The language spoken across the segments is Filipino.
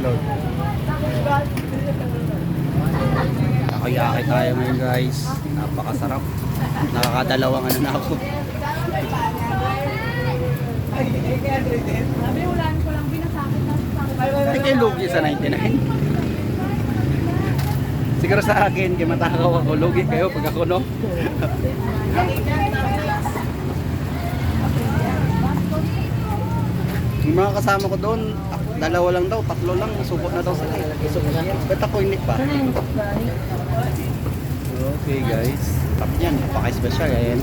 upload. Nakayaki tayo ngayon guys. Napakasarap. Nakakadalawang ano na ako. Sabi, ulan ko lang binasakit na sa Ay kayo lugi sa 99. Siguro sa akin, kaya matakaw ako. Lugi kayo pag ako, no? Yung mga kasama ko doon, dalawa lang daw, tatlo lang, supot na daw sila. Ba't ako hindi pa? Okay guys, tap yan, napaka-special. Ayan,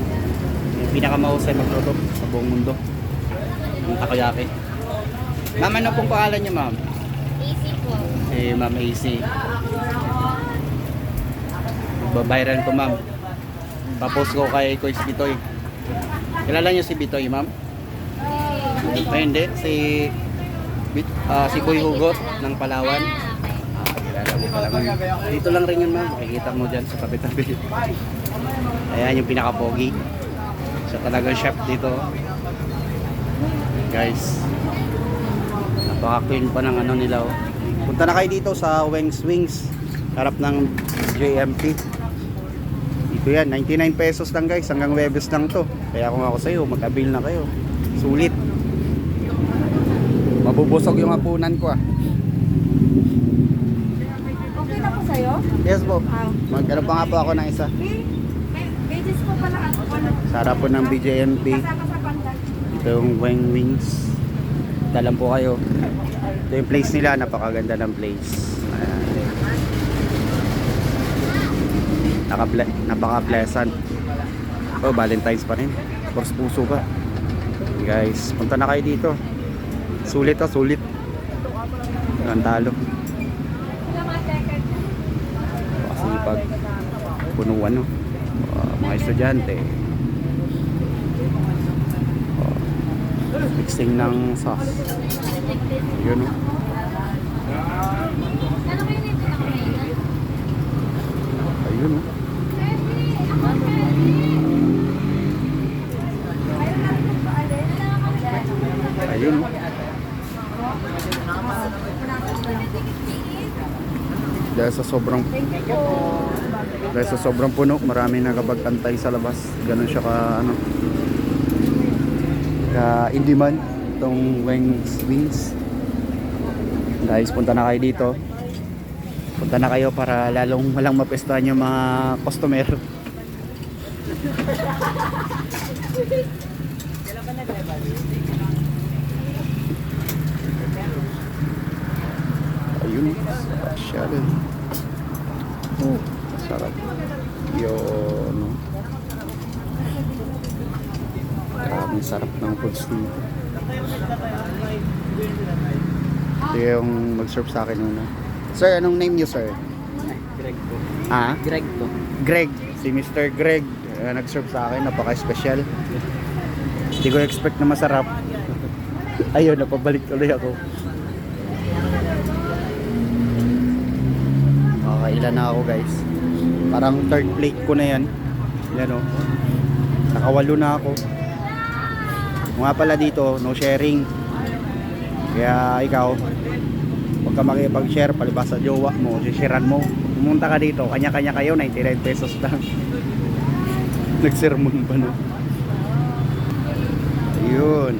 yung pinakamahusay magluto sa buong mundo. Yung takoyaki. Ma'am, ano pong pangalan niya, ma'am? Easy po. Si Ma'am AC. Babayran ko, ma'am. Papost ko kay Coach Bitoy. Kilala niyo si Bitoy, ma'am? Ay, hindi. Si Kuy Hugot ng Palawan. Kilala mo pala, ma'am. Dito lang rin yun, ma'am. Makikita mo dyan sa tabi-tabi. Ayan yung pinaka-pogi. Siya talagang chef dito. Guys, napaka-clean pa ng ano nila. Oh. Punta na kayo dito sa Wings Wings. Harap ng JMP. Dito yan, 99 pesos lang guys. Hanggang Webes lang to. Kaya kung ako sa'yo, mag-avail na kayo. Sulit. Mabubusog yung hapunan ko ah. Okay na po sa'yo? Yes po. Magkano pa nga po ako ng isa. Pages po pala ako. Sarap po ng BJMP. Kasama sa pandan. Ito yung Wings. Dalam po kayo. Ito yung place nila. Napakaganda ng place. Ayan. Napaka-pleasant. Oh, Valentine's pa rin. Course puso pa. Guys, punta na kayo dito. Sulit ah, sulit. Ang talo. Pasipag. Punuan no. Mga estudyante. Mixing ng sauce. Yun no. Ayun no. Ayun no. Dahil sa sobrang puno, marami nakapagtantay sa labas. Ganun siya ka ano, ka in demand itong Wings. Guys, punta na kayo dito. Punta na kayo para lalong walang mapestahan yung mga customer. Ayun, special. Oh, sarap. Yun, no? Maraming sarap ng foods dito. Ito yung mag-serve sa akin muna. Sir, anong name niyo, sir? Greg po. Ah? Greg po. Greg. Si Mr. Greg. Nag-serve sa akin. Napaka-special. Hindi ko expect na masarap. Ayun, napabalik tuloy ako. Ilan na ako guys. Parang third plate ko na yan. Yan o. Nakawalo na ako. Mga pala dito, no sharing. Kaya ikaw, huwag ka makipag-share palibas sa jowa mo, sishiran mo. Pumunta ka dito, kanya-kanya kayo, 99 pesos lang. Nagsermon pa no. Ayun.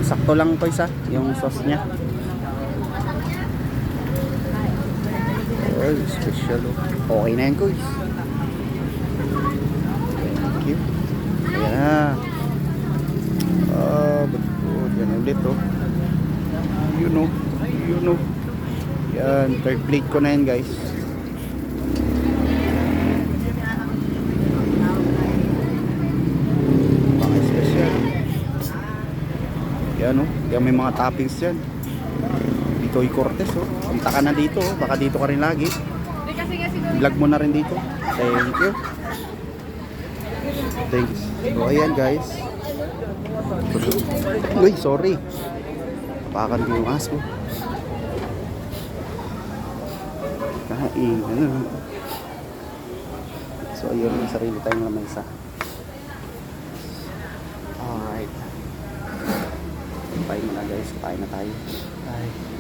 Sakto lang to isa, yung sauce niya. Oh, special oh. Okay na yan guys. Thank you. Ayan na. Good. Yan ulit oh. Yun oh. Yan, third plate ko na yan guys. Baka special. Yan oh. Yan may mga toppings yan. Bitoy Cortez oh. Punta ka na dito oh. Baka dito ka rin lagi. Vlog mo na rin dito. Thank you. Thanks. So ayan guys. Uy, sorry. Pakan ko yung ass ko. Kain. So ayun, may sarili tayong lamesa. Alright. Bye muna guys. Kain na tayo. Ay.